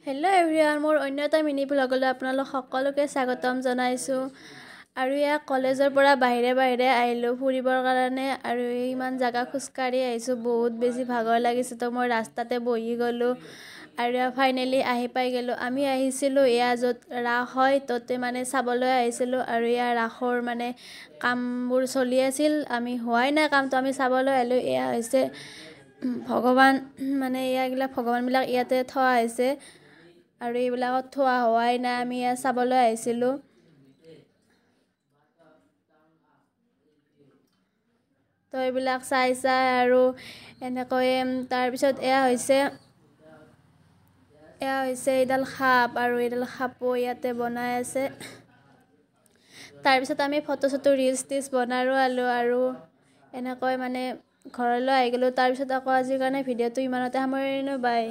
Hello' everyone, মোৰ অন্য এটা মিনি ব্লগলৈ আপোনালোক সকলোকে স্বাগতম জনাইছোঁ। আৰু ইয়াত কলেজৰ পৰা বাহিৰে আহিলোঁ ফুৰিবৰ কাৰণে। আৰু ইমান জাগা খোজকাঢ়ি আহিছোঁ, বহুত বেছি ভাগৰ লাগিছে, তো মই ৰাস্তাতে বহি গ'লোঁ। আৰু ফাইনেলি আহি পাই গ'লোঁ। আমি আহিছিলোঁ এয়া য'ত ৰাস হয়, ততে মানে চাবলৈ আহিছিলোঁ। আৰু ইয়াৰ ৰাসৰ মানে কামবোৰ চলি আছিল, আমি হোৱাই নাই কামটো, আমি চাবলৈ আহিলোঁ। এয়া হৈছে ভগৱান, মানে এইবিলাক ভগৱানবিলাক ইয়াতে থোৱা হৈছে। আৰু এইবিলাকত থোৱা হোৱাই নাই, আমি ইয়াত চাবলৈ আহিছিলোঁ। তো এইবিলাক চাই আৰু এনেকৈ তাৰপিছত এয়া হৈছে এইডাল সাপ, আৰু এইডাল সাপো ইয়াতে বনাই আছে। তাৰপিছত আমি ফটো ৰিলছ বনালোঁ আৰু এনেকৈ মানে ঘৰলৈ আহি গ'লোঁ। তাৰপিছত আকৌ আজিৰ কাৰণে ভিডিঅ'টো ইমানতে সামৰিলোঁ, বাই।